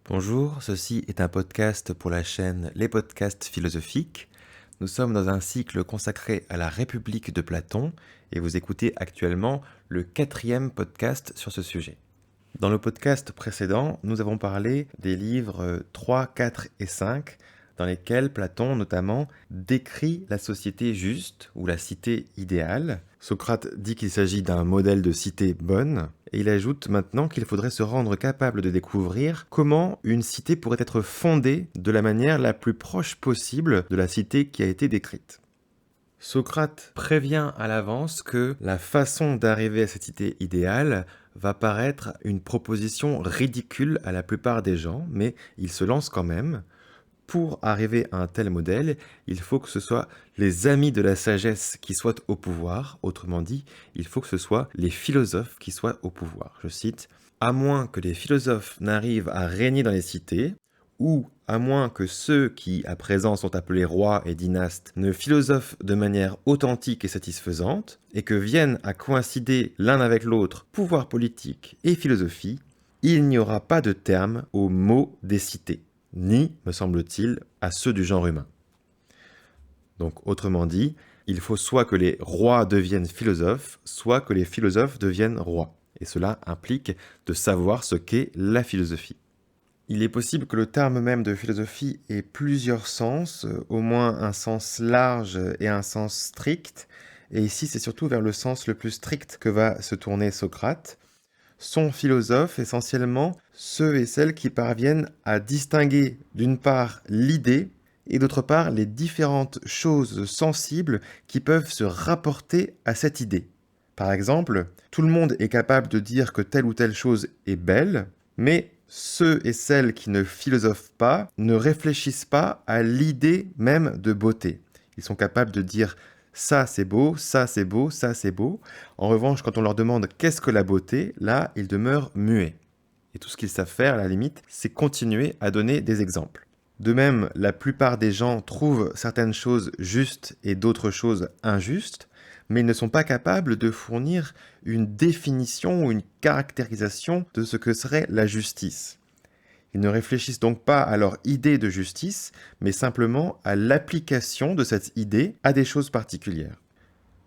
Bonjour, ceci est un podcast pour la chaîne Les Podcasts Philosophiques. Nous sommes dans un cycle consacré à la République de Platon et vous écoutez actuellement le 4e podcast sur ce sujet. Dans le podcast précédent, nous avons parlé des livres 3, 4 et 5 dans lesquels Platon notamment décrit la société juste ou la cité idéale. Socrate dit qu'il s'agit d'un modèle de cité bonne et il ajoute maintenant qu'il faudrait se rendre capable de découvrir comment une cité pourrait être fondée de la manière la plus proche possible de la cité qui a été décrite. Socrate prévient à l'avance que la façon d'arriver à cette cité idéale va paraître une proposition ridicule à la plupart des gens, mais il se lance quand même. Pour arriver à un tel modèle, il faut que ce soit les amis de la sagesse qui soient au pouvoir. Autrement dit, il faut que ce soit les philosophes qui soient au pouvoir. Je cite, « À moins que les philosophes n'arrivent à régner dans les cités, ou à moins que ceux qui, à présent, sont appelés rois et dynastes, ne philosophent de manière authentique et satisfaisante, et que viennent à coïncider l'un avec l'autre pouvoir politique et philosophie, il n'y aura pas de terme aux mots des cités. Ni, me semble-t-il, à ceux du genre humain. » Donc, autrement dit, il faut soit que les rois deviennent philosophes, soit que les philosophes deviennent rois. Et cela implique de savoir ce qu'est la philosophie. Il est possible que le terme même de philosophie ait plusieurs sens, au moins un sens large et un sens strict. Et ici, c'est surtout vers le sens le plus strict que va se tourner Socrate. Sont philosophes essentiellement ceux et celles qui parviennent à distinguer d'une part l'idée et d'autre part les différentes choses sensibles qui peuvent se rapporter à cette idée. Par exemple, tout le monde est capable de dire que telle ou telle chose est belle, mais ceux et celles qui ne philosophent pas ne réfléchissent pas à l'idée même de beauté. Ils sont capables de dire ça c'est beau, ça c'est beau, ça c'est beau. En revanche, quand on leur demande qu'est-ce que la beauté, là, ils demeurent muets. Et tout ce qu'ils savent faire, à la limite, c'est continuer à donner des exemples. De même, la plupart des gens trouvent certaines choses justes et d'autres choses injustes, mais ils ne sont pas capables de fournir une définition ou une caractérisation de ce que serait la justice. Ils ne réfléchissent donc pas à leur idée de justice, mais simplement à l'application de cette idée à des choses particulières.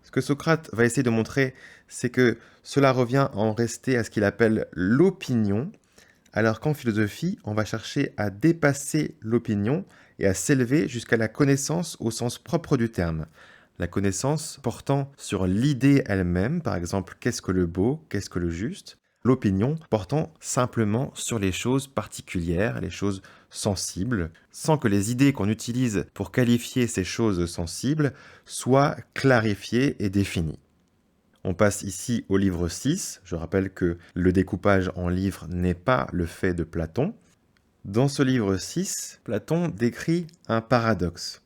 Ce que Socrate va essayer de montrer, c'est que cela revient à en rester à ce qu'il appelle l'opinion, alors qu'en philosophie, on va chercher à dépasser l'opinion et à s'élever jusqu'à la connaissance au sens propre du terme. La connaissance portant sur l'idée elle-même, par exemple, qu'est-ce que le beau, qu'est-ce que le juste, l'opinion portant simplement sur les choses particulières, les choses sensibles, sans que les idées qu'on utilise pour qualifier ces choses sensibles soient clarifiées et définies. On passe ici au livre 6. Je rappelle que le découpage en livres n'est pas le fait de Platon. Dans ce livre 6, Platon décrit un paradoxe.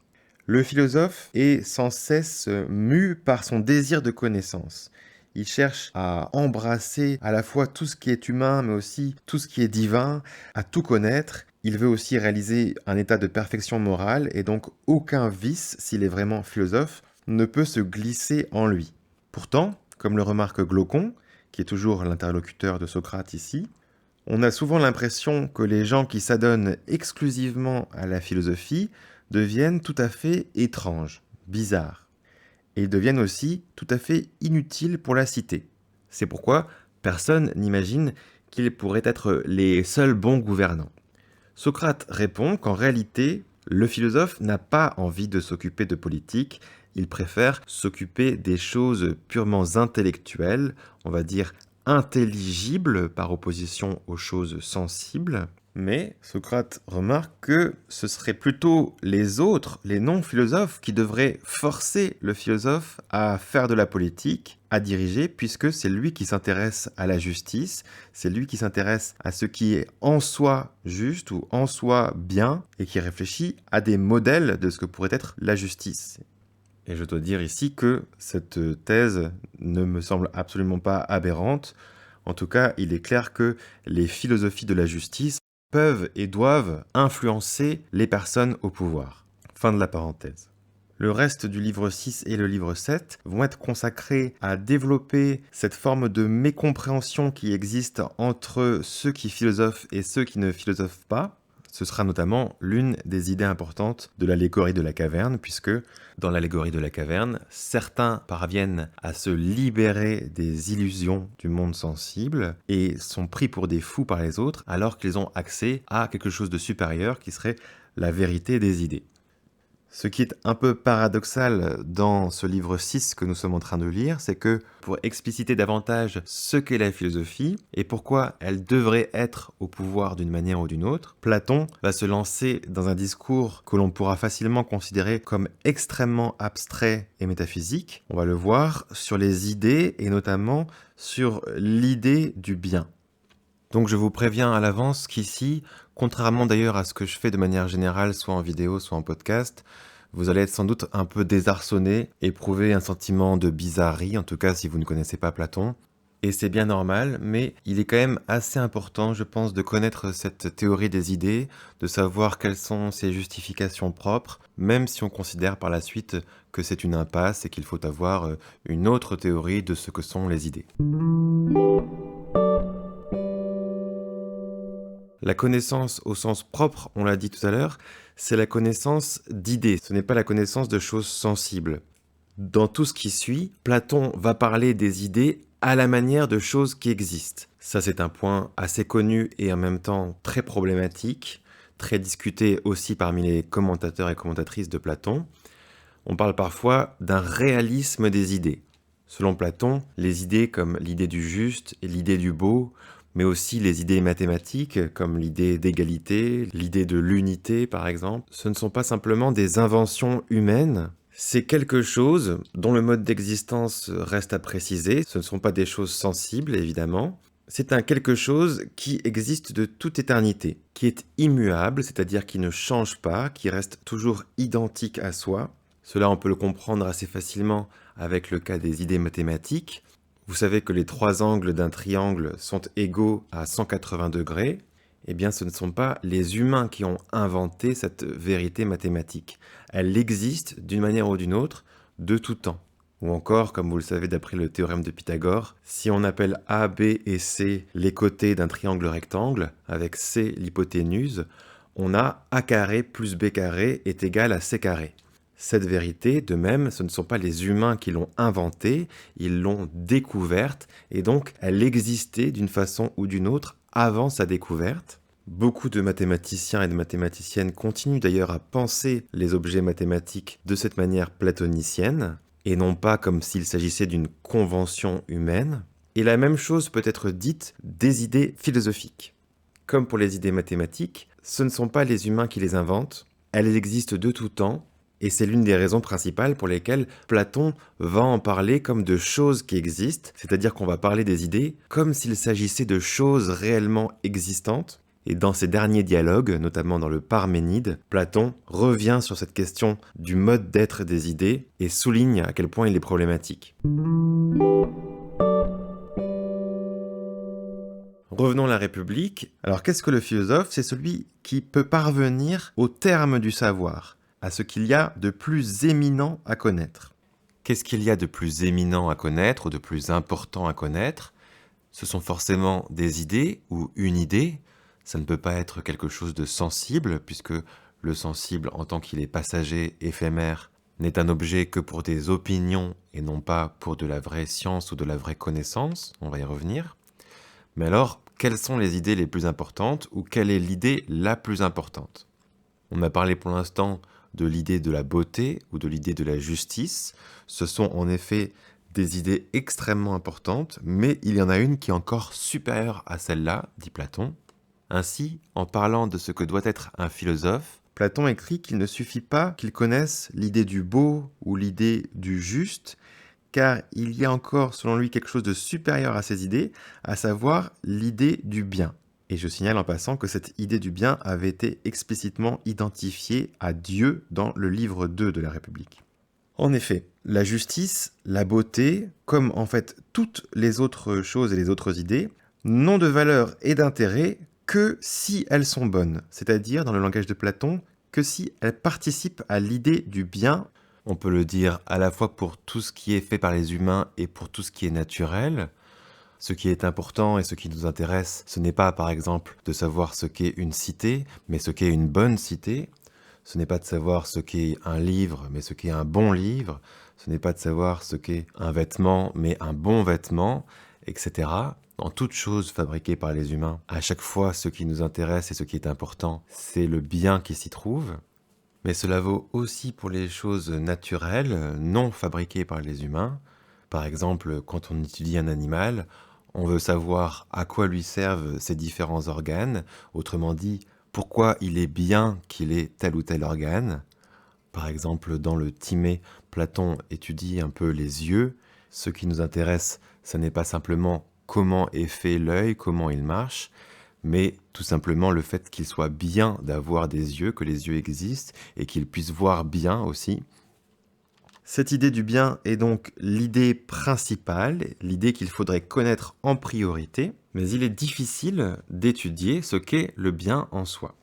Le philosophe est sans cesse mu par son désir de connaissance. Il cherche à embrasser à la fois tout ce qui est humain, mais aussi tout ce qui est divin, à tout connaître. Il veut aussi réaliser un état de perfection morale, et donc aucun vice, s'il est vraiment philosophe, ne peut se glisser en lui. Pourtant, comme le remarque Glaucon, qui est toujours l'interlocuteur de Socrate ici, on a souvent l'impression que les gens qui s'adonnent exclusivement à la philosophie deviennent tout à fait étranges, bizarres. Et ils deviennent aussi tout à fait inutiles pour la cité. C'est pourquoi personne n'imagine qu'ils pourraient être les seuls bons gouvernants. Socrate répond qu'en réalité, le philosophe n'a pas envie de s'occuper de politique, il préfère s'occuper des choses purement intellectuelles, on va dire intelligibles par opposition aux choses sensibles. Mais Socrate remarque que ce serait plutôt les autres, les non-philosophes, qui devraient forcer le philosophe à faire de la politique, à diriger, puisque c'est lui qui s'intéresse à la justice, c'est lui qui s'intéresse à ce qui est en soi juste ou en soi bien, et qui réfléchit à des modèles de ce que pourrait être la justice. Et je dois dire ici que cette thèse ne me semble absolument pas aberrante. En tout cas, il est clair que les philosophies de la justice peuvent et doivent influencer les personnes au pouvoir. Fin de la parenthèse. Le reste du livre 6 et le livre 7 vont être consacrés à développer cette forme de mécompréhension qui existe entre ceux qui philosophent et ceux qui ne philosophent pas. Ce sera notamment l'une des idées importantes de l'allégorie de la caverne, puisque dans l'allégorie de la caverne, certains parviennent à se libérer des illusions du monde sensible et sont pris pour des fous par les autres, alors qu'ils ont accès à quelque chose de supérieur qui serait la vérité des idées. Ce qui est un peu paradoxal dans ce livre 6 que nous sommes en train de lire, c'est que pour expliciter davantage ce qu'est la philosophie et pourquoi elle devrait être au pouvoir d'une manière ou d'une autre, Platon va se lancer dans un discours que l'on pourra facilement considérer comme extrêmement abstrait et métaphysique. On va le voir sur les idées et notamment sur l'idée du bien. Donc je vous préviens à l'avance qu'ici, contrairement d'ailleurs à ce que je fais de manière générale, soit en vidéo, soit en podcast, vous allez être sans doute un peu désarçonné, éprouver un sentiment de bizarrerie, en tout cas si vous ne connaissez pas Platon. Et c'est bien normal, mais il est quand même assez important, je pense, de connaître cette théorie des idées, de savoir quelles sont ses justifications propres, même si on considère par la suite que c'est une impasse et qu'il faut avoir une autre théorie de ce que sont les idées. La connaissance au sens propre, on l'a dit tout à l'heure, c'est la connaissance d'idées, ce n'est pas la connaissance de choses sensibles. Dans tout ce qui suit, Platon va parler des idées à la manière de choses qui existent. Ça, c'est un point assez connu et en même temps très problématique, très discuté aussi parmi les commentateurs et commentatrices de Platon. On parle parfois d'un réalisme des idées. Selon Platon, les idées comme l'idée du juste et l'idée du beau, mais aussi les idées mathématiques comme l'idée d'égalité, l'idée de l'unité par exemple, ce ne sont pas simplement des inventions humaines, c'est quelque chose dont le mode d'existence reste à préciser, ce ne sont pas des choses sensibles évidemment, c'est un quelque chose qui existe de toute éternité, qui est immuable, c'est-à-dire qui ne change pas, qui reste toujours identique à soi. Cela on peut le comprendre assez facilement avec le cas des idées mathématiques. Vous savez que les trois angles d'un triangle sont égaux à 180 degrés. Eh bien, ce ne sont pas les humains qui ont inventé cette vérité mathématique. Elle existe d'une manière ou d'une autre de tout temps. Ou encore, comme vous le savez d'après le théorème de Pythagore, si on appelle A, B et C les côtés d'un triangle rectangle, avec C l'hypoténuse, on a A carré plus B carré est égal à C carré. Cette vérité, de même, ce ne sont pas les humains qui l'ont inventée, ils l'ont découverte, et donc elle existait d'une façon ou d'une autre avant sa découverte. Beaucoup de mathématiciens et de mathématiciennes continuent d'ailleurs à penser les objets mathématiques de cette manière platonicienne, et non pas comme s'il s'agissait d'une convention humaine. Et la même chose peut être dite des idées philosophiques. Comme pour les idées mathématiques, ce ne sont pas les humains qui les inventent, elles existent de tout temps, et c'est l'une des raisons principales pour lesquelles Platon va en parler comme de choses qui existent, c'est-à-dire qu'on va parler des idées comme s'il s'agissait de choses réellement existantes. Et dans ses derniers dialogues, notamment dans le Parménide, Platon revient sur cette question du mode d'être des idées et souligne à quel point il est problématique. Revenons à la République. Alors qu'est-ce que le philosophe? C'est celui qui peut parvenir au terme du savoir, à ce qu'il y a de plus éminent à connaître. Qu'est-ce qu'il y a de plus éminent à connaître ou de plus important à connaître? Ce sont forcément des idées ou une idée. Ça ne peut pas être quelque chose de sensible, puisque le sensible, en tant qu'il est passager, éphémère, n'est un objet que pour des opinions et non pas pour de la vraie science ou de la vraie connaissance. On va y revenir. Mais alors, quelles sont les idées les plus importantes ou quelle est l'idée la plus importante? On a parlé pour l'instant de l'idée de la beauté ou de l'idée de la justice. Ce sont en effet des idées extrêmement importantes, mais il y en a une qui est encore supérieure à celle-là, dit Platon. Ainsi, en parlant de ce que doit être un philosophe, Platon écrit qu'il ne suffit pas qu'il connaisse l'idée du beau ou l'idée du juste, car il y a encore, selon lui, quelque chose de supérieur à ces idées, à savoir l'idée du bien. Et je signale en passant que cette idée du bien avait été explicitement identifiée à Dieu dans le livre 2 de la République. En effet, la justice, la beauté, comme en fait toutes les autres choses et les autres idées, n'ont de valeur et d'intérêt que si elles sont bonnes, c'est-à-dire, dans le langage de Platon, que si elles participent à l'idée du bien. On peut le dire à la fois pour tout ce qui est fait par les humains et pour tout ce qui est naturel. Ce qui est important et ce qui nous intéresse, ce n'est pas par exemple de savoir ce qu'est une cité, mais ce qu'est une bonne cité. Ce n'est pas de savoir ce qu'est un livre, mais ce qu'est un bon livre. Ce n'est pas de savoir ce qu'est un vêtement, mais un bon vêtement, etc. Dans toute chose fabriquée par les humains, à chaque fois, ce qui nous intéresse et ce qui est important, c'est le bien qui s'y trouve. Mais cela vaut aussi pour les choses naturelles, non fabriquées par les humains. Par exemple, quand on étudie un animal, on veut savoir à quoi lui servent ses différents organes, autrement dit, pourquoi il est bien qu'il ait tel ou tel organe. Par exemple, dans le Timée, Platon étudie un peu les yeux. Ce qui nous intéresse, ce n'est pas simplement comment est fait l'œil, comment il marche, mais tout simplement le fait qu'il soit bien d'avoir des yeux, que les yeux existent et qu'ils puissent voir bien aussi. Cette idée du bien est donc l'idée principale, l'idée qu'il faudrait connaître en priorité, mais il est difficile d'étudier ce qu'est le bien en soi.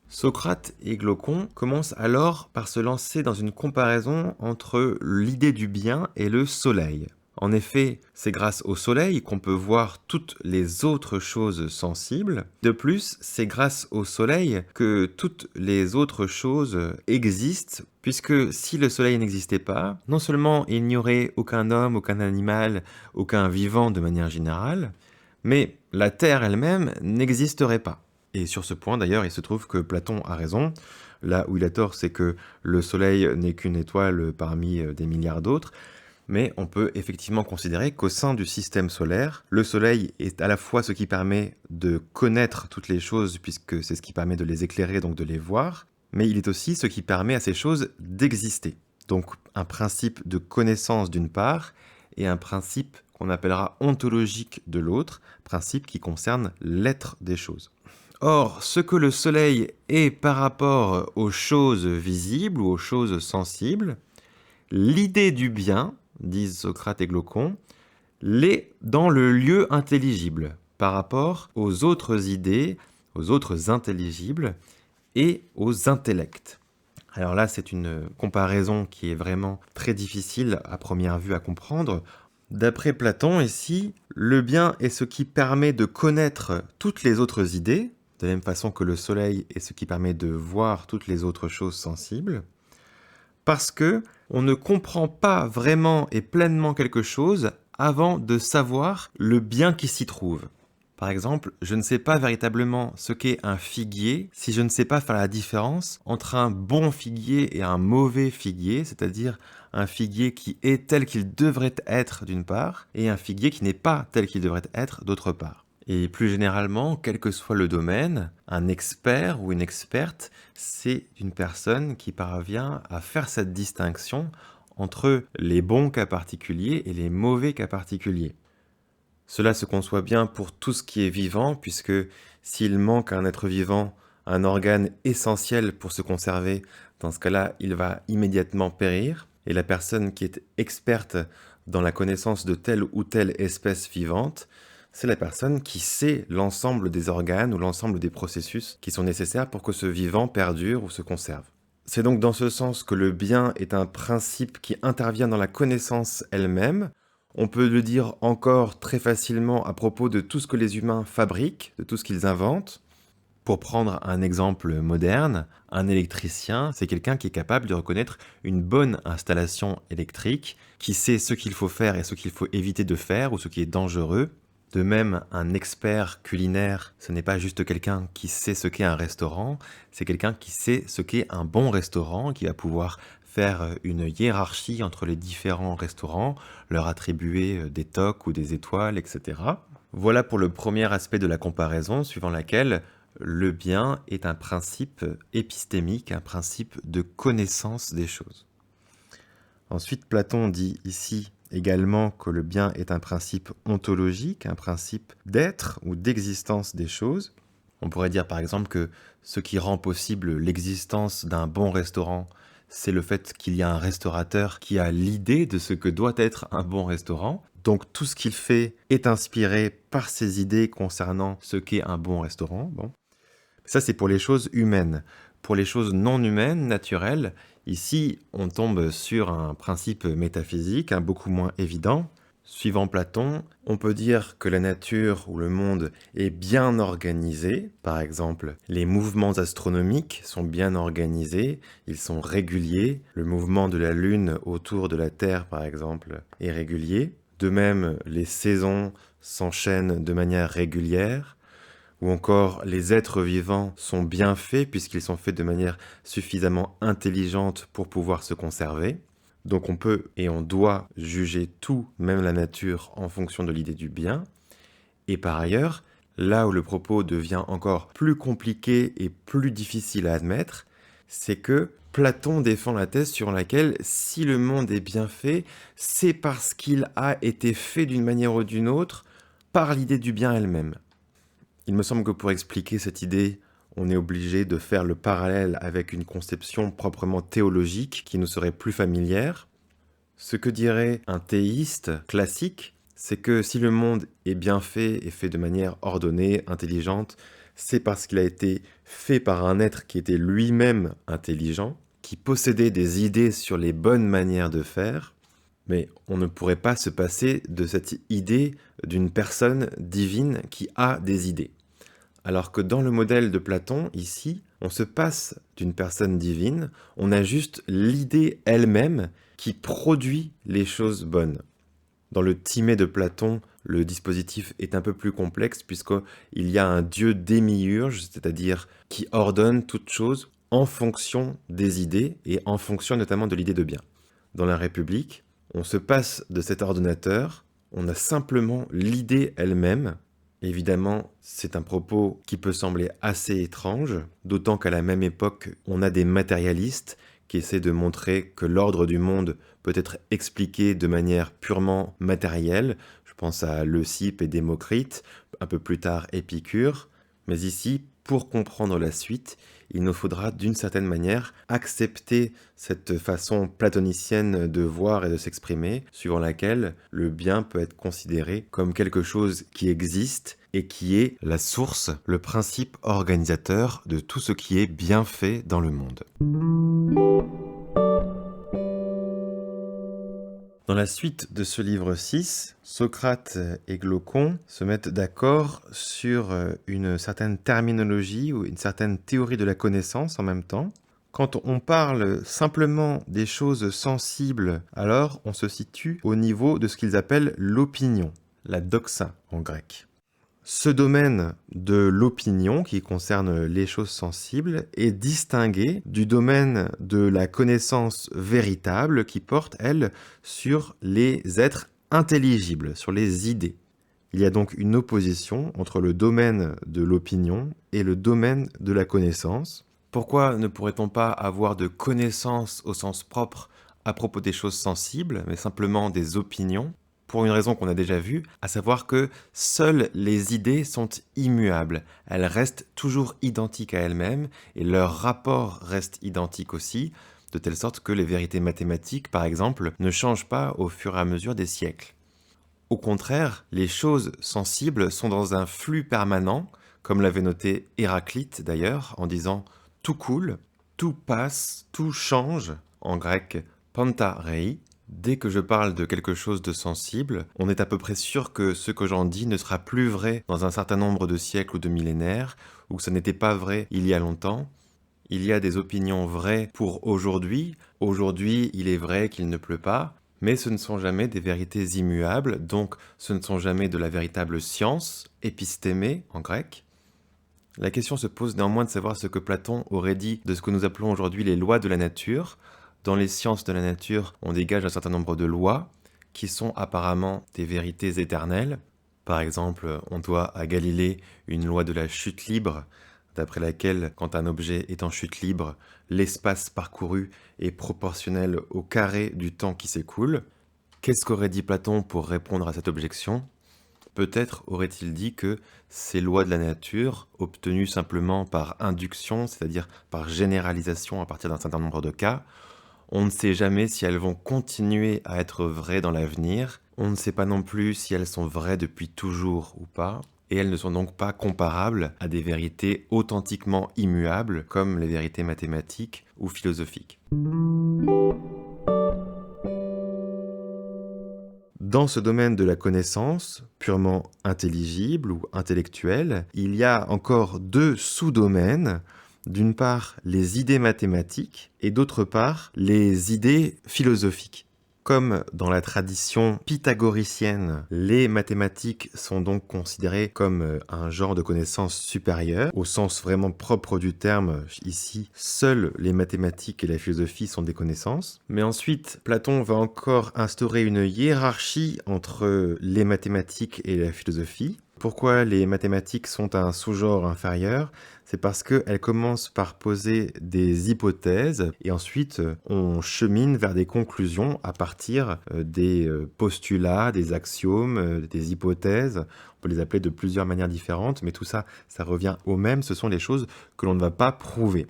Socrate et Glaucon commencent alors par se lancer dans une comparaison entre l'idée du bien et le soleil. En effet, c'est grâce au soleil qu'on peut voir toutes les autres choses sensibles. De plus, c'est grâce au soleil que toutes les autres choses existent, puisque si le soleil n'existait pas, non seulement il n'y aurait aucun homme, aucun animal, aucun vivant de manière générale, mais la Terre elle-même n'existerait pas. Et sur ce point, d'ailleurs, il se trouve que Platon a raison. Là où il a tort, c'est que le Soleil n'est qu'une étoile parmi des milliards d'autres. Mais on peut effectivement considérer qu'au sein du système solaire, le Soleil est à la fois ce qui permet de connaître toutes les choses, puisque c'est ce qui permet de les éclairer, donc de les voir, mais il est aussi ce qui permet à ces choses d'exister. Donc un principe de connaissance d'une part, et un principe qu'on appellera ontologique de l'autre, principe qui concerne l'être des choses. Or, ce que le Soleil est par rapport aux choses visibles ou aux choses sensibles, l'idée du bien, disent Socrate et Glaucon, l'est dans le lieu intelligible par rapport aux autres idées, aux autres intelligibles et aux intellects. Alors là, c'est une comparaison qui est vraiment très difficile à première vue à comprendre. D'après Platon, ici, le bien est ce qui permet de connaître toutes les autres idées, de la même façon que le soleil est ce qui permet de voir toutes les autres choses sensibles, parce que on ne comprend pas vraiment et pleinement quelque chose avant de savoir le bien qui s'y trouve. Par exemple, je ne sais pas véritablement ce qu'est un figuier si je ne sais pas faire la différence entre un bon figuier et un mauvais figuier, c'est-à-dire un figuier qui est tel qu'il devrait être d'une part, et un figuier qui n'est pas tel qu'il devrait être d'autre part. Et plus généralement, quel que soit le domaine, un expert ou une experte, c'est une personne qui parvient à faire cette distinction entre les bons cas particuliers et les mauvais cas particuliers. Cela se conçoit bien pour tout ce qui est vivant, puisque s'il manque à un être vivant un organe essentiel pour se conserver, dans ce cas-là, il va immédiatement périr. Et la personne qui est experte dans la connaissance de telle ou telle espèce vivante, c'est la personne qui sait l'ensemble des organes ou l'ensemble des processus qui sont nécessaires pour que ce vivant perdure ou se conserve. C'est donc dans ce sens que le bien est un principe qui intervient dans la connaissance elle-même. On peut le dire encore très facilement à propos de tout ce que les humains fabriquent, de tout ce qu'ils inventent. Pour prendre un exemple moderne, un électricien, c'est quelqu'un qui est capable de reconnaître une bonne installation électrique, qui sait ce qu'il faut faire et ce qu'il faut éviter de faire ou ce qui est dangereux. De même, un expert culinaire, ce n'est pas juste quelqu'un qui sait ce qu'est un restaurant, c'est quelqu'un qui sait ce qu'est un bon restaurant, qui va pouvoir faire une hiérarchie entre les différents restaurants, leur attribuer des toques ou des étoiles, etc. Voilà pour le premier aspect de la comparaison, suivant laquelle le bien est un principe épistémique, un principe de connaissance des choses. Ensuite, Platon dit ici également que le bien est un principe ontologique, un principe d'être ou d'existence des choses. On pourrait dire par exemple que ce qui rend possible l'existence d'un bon restaurant, c'est le fait qu'il y a un restaurateur qui a l'idée de ce que doit être un bon restaurant. Donc tout ce qu'il fait est inspiré par ses idées concernant ce qu'est un bon restaurant. Bon. Ça, c'est pour les choses humaines. Pour les choses non humaines, naturelles, Ici, on tombe sur un principe métaphysique, beaucoup moins évident. Suivant Platon, on peut dire que la nature ou le monde est bien organisé. Par exemple, les mouvements astronomiques sont bien organisés, ils sont réguliers. Le mouvement de la Lune autour de la Terre, par exemple, est régulier. De même, les saisons s'enchaînent de manière régulière. Ou encore, les êtres vivants sont bien faits puisqu'ils sont faits de manière suffisamment intelligente pour pouvoir se conserver. Donc on peut et on doit juger tout, même la nature, en fonction de l'idée du bien. Et par ailleurs, là où le propos devient encore plus compliqué et plus difficile à admettre, c'est que Platon défend la thèse sur laquelle, si le monde est bien fait, c'est parce qu'il a été fait d'une manière ou d'une autre par l'idée du bien elle-même. Il me semble que pour expliquer cette idée, on est obligé de faire le parallèle avec une conception proprement théologique qui nous serait plus familière. Ce que dirait un théiste classique, c'est que si le monde est bien fait et fait de manière ordonnée, intelligente, c'est parce qu'il a été fait par un être qui était lui-même intelligent, qui possédait des idées sur les bonnes manières de faire, mais on ne pourrait pas se passer de cette idée d'une personne divine qui a des idées. Alors que dans le modèle de Platon, ici, on se passe d'une personne divine, on a juste l'idée elle-même qui produit les choses bonnes. Dans le Timée de Platon, le dispositif est un peu plus complexe puisqu'il y a un dieu démiurge, c'est-à-dire qui ordonne toute chose en fonction des idées et en fonction notamment de l'idée de bien. Dans la République, on se passe de cet ordonnateur, on a simplement l'idée elle-même. Évidemment, c'est un propos qui peut sembler assez étrange, d'autant qu'à la même époque, on a des matérialistes qui essaient de montrer que l'ordre du monde peut être expliqué de manière purement matérielle. Je pense à Leucippe et Démocrite, un peu plus tard Épicure. Mais ici, pour comprendre la suite, il nous faudra d'une certaine manière accepter cette façon platonicienne de voir et de s'exprimer, suivant laquelle le bien peut être considéré comme quelque chose qui existe et qui est la source, le principe organisateur de tout ce qui est bien fait dans le monde. Dans la suite de ce livre 6, Socrate et Glaucon se mettent d'accord sur une certaine terminologie ou une certaine théorie de la connaissance en même temps. Quand on parle simplement des choses sensibles, alors on se situe au niveau de ce qu'ils appellent l'opinion, la doxa en grec. Ce domaine de l'opinion, qui concerne les choses sensibles, est distingué du domaine de la connaissance véritable, qui porte, elle, sur les êtres intelligibles, sur les idées. Il y a donc une opposition entre le domaine de l'opinion et le domaine de la connaissance. Pourquoi ne pourrait-on pas avoir de connaissances au sens propre à propos des choses sensibles, mais simplement des opinions ? Pour une raison qu'on a déjà vue, à savoir que seules les idées sont immuables. Elles restent toujours identiques à elles-mêmes et leur rapport reste identique aussi, de telle sorte que les vérités mathématiques, par exemple, ne changent pas au fur et à mesure des siècles. Au contraire, les choses sensibles sont dans un flux permanent, comme l'avait noté Héraclite d'ailleurs, en disant « tout coule, tout passe, tout change », en grec « panta rei ». Dès que je parle de quelque chose de sensible, on est à peu près sûr que ce que j'en dis ne sera plus vrai dans un certain nombre de siècles ou de millénaires, ou que ça n'était pas vrai il y a longtemps. Il y a des opinions vraies pour aujourd'hui. Aujourd'hui, il est vrai qu'il ne pleut pas, mais ce ne sont jamais des vérités immuables, donc ce ne sont jamais de la véritable science, épistémé en grec. La question se pose néanmoins de savoir ce que Platon aurait dit de ce que nous appelons aujourd'hui les lois de la nature. Dans les sciences de la nature, on dégage un certain nombre de lois qui sont apparemment des vérités éternelles. Par exemple, on doit à Galilée une loi de la chute libre, d'après laquelle, quand un objet est en chute libre, l'espace parcouru est proportionnel au carré du temps qui s'écoule. Qu'est-ce qu'aurait dit Platon pour répondre à cette objection ? Peut-être aurait-il dit que ces lois de la nature, obtenues simplement par induction, c'est-à-dire par généralisation à partir d'un certain nombre de cas, on ne sait jamais si elles vont continuer à être vraies dans l'avenir. On ne sait pas non plus si elles sont vraies depuis toujours ou pas. et elles ne sont donc pas comparables à des vérités authentiquement immuables comme les vérités mathématiques ou philosophiques. Dans ce domaine de la connaissance, purement intelligible ou intellectuelle, il y a encore deux sous-domaines. D'une part, les idées mathématiques et d'autre part, les idées philosophiques. Comme dans la tradition pythagoricienne, les mathématiques sont donc considérées comme un genre de connaissance supérieure, au sens vraiment propre du terme. Ici, seules les mathématiques et la philosophie sont des connaissances. Mais ensuite, Platon va encore instaurer une hiérarchie entre les mathématiques et la philosophie. Pourquoi les mathématiques sont un sous-genre inférieur ? C'est parce qu'elles commencent par poser des hypothèses et ensuite on chemine vers des conclusions à partir des postulats, des axiomes, des hypothèses. On peut les appeler de plusieurs manières différentes, mais tout ça, ça revient au même. Ce sont des choses que l'on ne va pas prouver.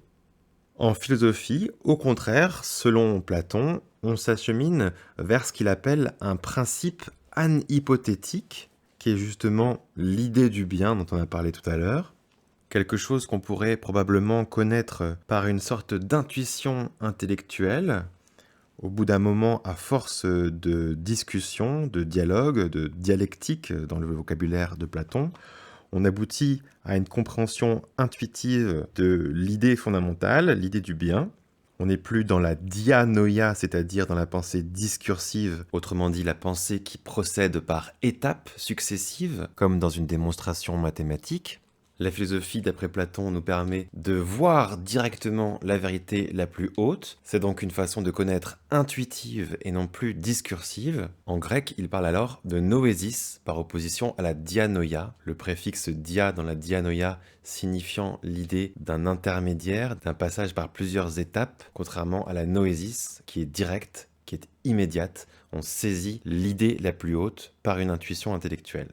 En philosophie, au contraire, selon Platon, on s'achemine vers ce qu'il appelle un principe anhypothétique, qui est justement l'idée du bien dont on a parlé tout à l'heure. Quelque chose qu'on pourrait probablement connaître par une sorte d'intuition intellectuelle. Au bout d'un moment, à force de discussion, de dialogue, de dialectique dans le vocabulaire de Platon, on aboutit à une compréhension intuitive de l'idée fondamentale, l'idée du bien. On n'est plus dans la dianoïa, c'est-à-dire dans la pensée discursive, autrement dit la pensée qui procède par étapes successives, comme dans une démonstration mathématique. La philosophie, d'après Platon, nous permet de voir directement la vérité la plus haute. C'est donc une façon de connaître intuitive et non plus discursive. En grec, il parle alors de noésis par opposition à la dianoïa, le préfixe dia dans la dianoïa signifiant l'idée d'un intermédiaire, d'un passage par plusieurs étapes, contrairement à la noésis qui est directe, qui est immédiate. On saisit l'idée la plus haute par une intuition intellectuelle.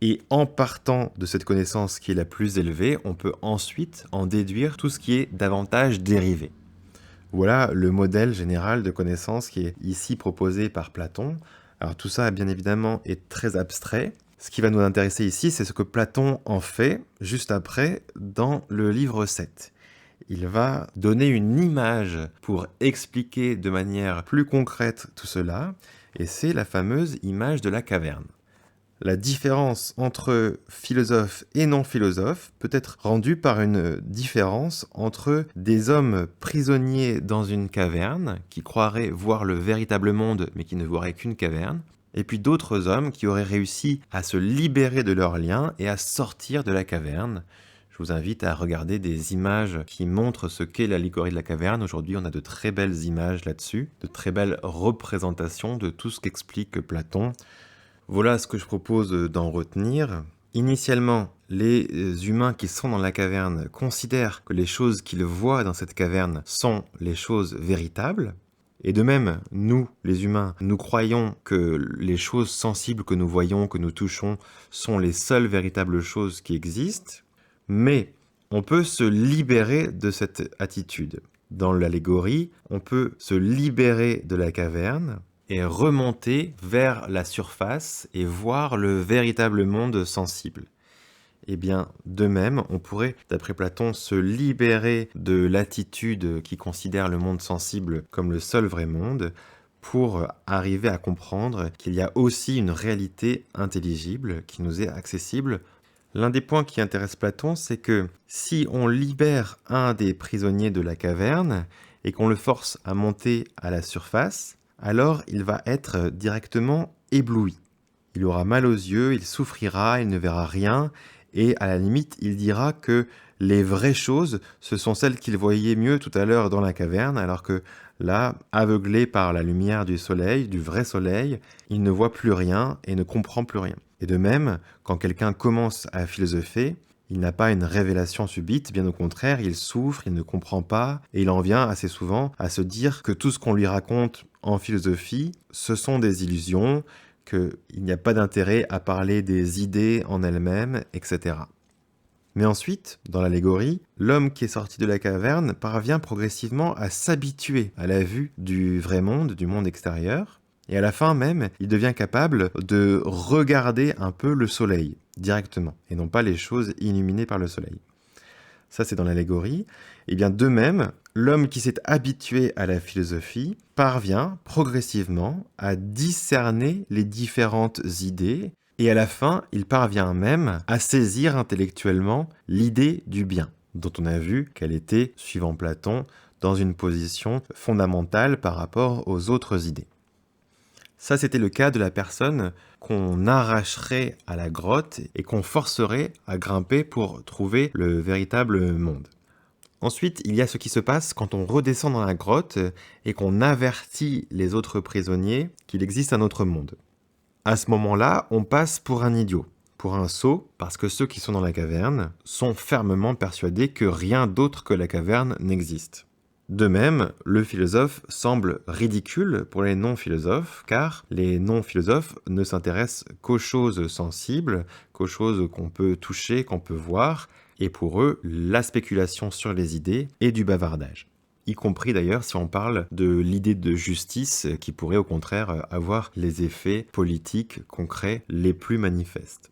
Et en partant de cette connaissance qui est la plus élevée, on peut ensuite en déduire tout ce qui est davantage dérivé. Voilà le modèle général de connaissance qui est ici proposé par Platon. Alors tout ça, bien évidemment, est très abstrait. Ce qui va nous intéresser ici, c'est ce que Platon en fait juste après dans le livre 7. Il va donner une image pour expliquer de manière plus concrète tout cela, et c'est la fameuse image de la caverne. La différence entre philosophe et non-philosophe peut être rendue par une différence entre des hommes prisonniers dans une caverne, qui croiraient voir le véritable monde mais qui ne voiraient qu'une caverne, et puis d'autres hommes qui auraient réussi à se libérer de leurs liens et à sortir de la caverne. Je vous invite à regarder des images qui montrent ce qu'est l'allégorie de la caverne. Aujourd'hui, on a de très belles images là-dessus, de très belles représentations de tout ce qu'explique Platon. Voilà ce que je propose d'en retenir. Initialement, les humains qui sont dans la caverne considèrent que les choses qu'ils voient dans cette caverne sont les choses véritables. Et de même, nous, les humains, nous croyons que les choses sensibles que nous voyons, que nous touchons, sont les seules véritables choses qui existent. Mais on peut se libérer de cette attitude. Dans l'allégorie, on peut se libérer de la caverne et remonter vers la surface et voir le véritable monde sensible. Eh bien, de même, on pourrait, d'après Platon, se libérer de l'attitude qui considère le monde sensible comme le seul vrai monde pour arriver à comprendre qu'il y a aussi une réalité intelligible qui nous est accessible. L'un des points qui intéresse Platon, c'est que si on libère un des prisonniers de la caverne et qu'on le force à monter à la surface, alors il va être directement ébloui. Il aura mal aux yeux, il souffrira, il ne verra rien, et à la limite, il dira que les vraies choses, ce sont celles qu'il voyait mieux tout à l'heure dans la caverne, alors que là, aveuglé par la lumière du soleil, du vrai soleil, il ne voit plus rien et ne comprend plus rien. Et de même, quand quelqu'un commence à philosopher, il n'a pas une révélation subite, bien au contraire, il souffre, il ne comprend pas, et il en vient assez souvent à se dire que tout ce qu'on lui raconte en philosophie, ce sont des illusions, qu'il n'y a pas d'intérêt à parler des idées en elles-mêmes, etc. Mais ensuite, dans l'allégorie, l'homme qui est sorti de la caverne parvient progressivement à s'habituer à la vue du vrai monde, du monde extérieur, et à la fin même, il devient capable de regarder un peu le soleil. directement, et non pas les choses illuminées par le soleil. Ça, c'est dans l'allégorie. Et bien, de même, l'homme qui s'est habitué à la philosophie parvient progressivement à discerner les différentes idées, et à la fin, il parvient même à saisir intellectuellement l'idée du bien, dont on a vu qu'elle était, suivant Platon, dans une position fondamentale par rapport aux autres idées. Ça, c'était le cas de la personne qu'on arracherait à la grotte et qu'on forcerait à grimper pour trouver le véritable monde. Ensuite, il y a ce qui se passe quand on redescend dans la grotte et qu'on avertit les autres prisonniers qu'il existe un autre monde. À ce moment-là, on passe pour un idiot, pour un sot, parce que ceux qui sont dans la caverne sont fermement persuadés que rien d'autre que la caverne n'existe. De même, le philosophe semble ridicule pour les non-philosophes, car les non-philosophes ne s'intéressent qu'aux choses sensibles, qu'aux choses qu'on peut toucher, qu'on peut voir, et pour eux, la spéculation sur les idées est du bavardage. Y compris d'ailleurs si on parle de l'idée de justice qui pourrait au contraire avoir les effets politiques concrets les plus manifestes.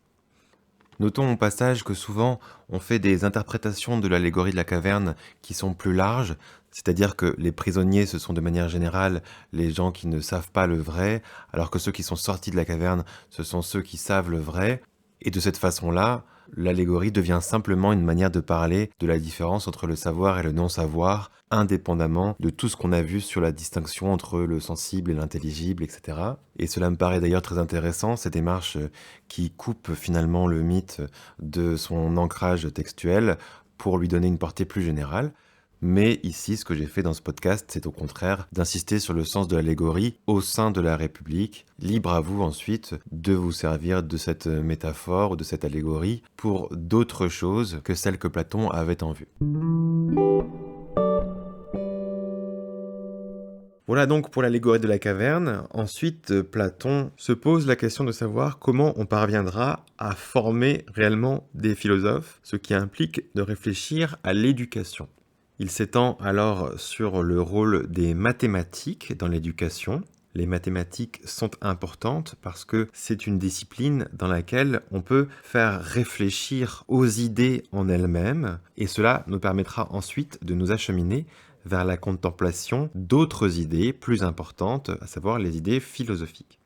Notons au passage que souvent on fait des interprétations de l'allégorie de la caverne qui sont plus larges, c'est-à-dire que les prisonniers ce sont de manière générale les gens qui ne savent pas le vrai, alors que ceux qui sont sortis de la caverne ce sont ceux qui savent le vrai, et de cette façon-là, l'allégorie devient simplement une manière de parler de la différence entre le savoir et le non-savoir, indépendamment de tout ce qu'on a vu sur la distinction entre le sensible et l'intelligible, etc. Et cela me paraît d'ailleurs très intéressant, cette démarche qui coupe finalement le mythe de son ancrage textuel pour lui donner une portée plus générale. Mais ici, ce que j'ai fait dans ce podcast, c'est au contraire d'insister sur le sens de l'allégorie au sein de la République. Libre à vous ensuite de vous servir de cette métaphore ou de cette allégorie pour d'autres choses que celles que Platon avait en vue. Voilà donc pour l'allégorie de la caverne. Ensuite, Platon se pose la question de savoir comment on parviendra à former réellement des philosophes, ce qui implique de réfléchir à l'éducation. Il s'étend alors sur le rôle des mathématiques dans l'éducation. Les mathématiques sont importantes parce que c'est une discipline dans laquelle on peut faire réfléchir aux idées en elles-mêmes et cela nous permettra ensuite de nous acheminer vers la contemplation d'autres idées plus importantes, à savoir les idées philosophiques.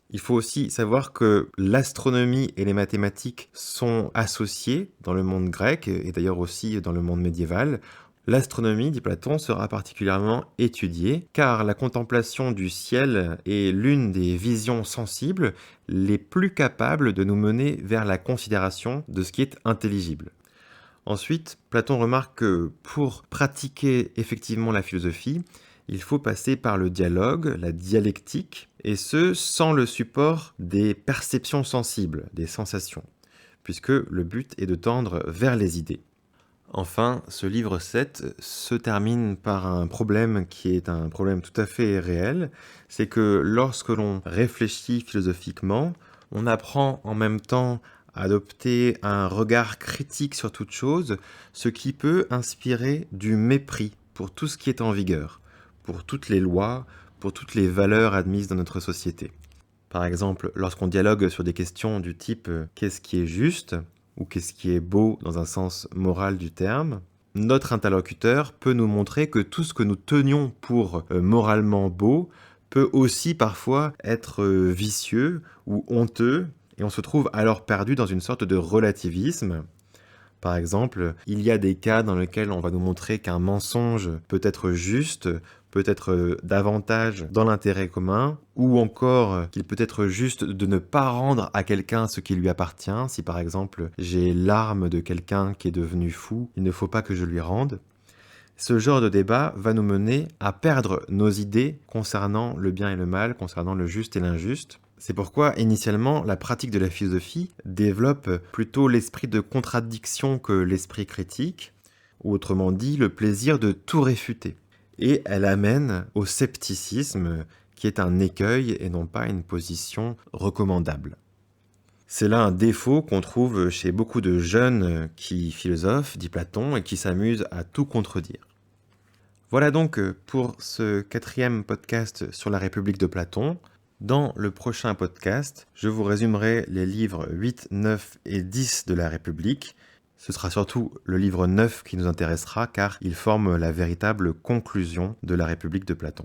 Il faut aussi savoir que l'astronomie et les mathématiques sont associées dans le monde grec et d'ailleurs aussi dans le monde médiéval. L'astronomie, dit Platon, sera particulièrement étudiée car la contemplation du ciel est l'une des visions sensibles les plus capables de nous mener vers la considération de ce qui est intelligible. Ensuite, Platon remarque que pour pratiquer effectivement la philosophie, il faut passer par le dialogue, la dialectique, et ce sans le support des perceptions sensibles, des sensations, puisque le but est de tendre vers les idées. Enfin, ce livre 7 se termine par un problème qui est un problème tout à fait réel, c'est que lorsque l'on réfléchit philosophiquement, on apprend en même temps à adopter un regard critique sur toute chose, ce qui peut inspirer du mépris pour tout ce qui est en vigueur, pour toutes les lois, pour toutes les valeurs admises dans notre société. Par exemple, lorsqu'on dialogue sur des questions du type « qu'est-ce qui est juste ?» ou qu'est-ce qui est beau dans un sens moral du terme, notre interlocuteur peut nous montrer que tout ce que nous tenions pour moralement beau peut aussi parfois être vicieux ou honteux, et on se trouve alors perdu dans une sorte de relativisme. Par exemple, il y a des cas dans lesquels on va nous montrer qu'un mensonge peut être juste, peut être davantage dans l'intérêt commun, ou encore qu'il peut être juste de ne pas rendre à quelqu'un ce qui lui appartient. Si par exemple j'ai l'arme de quelqu'un qui est devenu fou, il ne faut pas que je lui rende. Ce genre de débat va nous mener à perdre nos idées concernant le bien et le mal, concernant le juste et l'injuste. C'est pourquoi, initialement, la pratique de la philosophie développe plutôt l'esprit de contradiction que l'esprit critique, ou autrement dit, le plaisir de tout réfuter. Et elle amène au scepticisme, qui est un écueil et non pas une position recommandable. C'est là un défaut qu'on trouve chez beaucoup de jeunes qui philosophent, dit Platon, et qui s'amusent à tout contredire. Voilà donc pour ce 4e podcast sur la République de Platon. Dans le prochain podcast, je vous résumerai les livres 8, 9 et 10 de la République. Ce sera surtout le livre 9 qui nous intéressera car il forme la véritable conclusion de la République de Platon.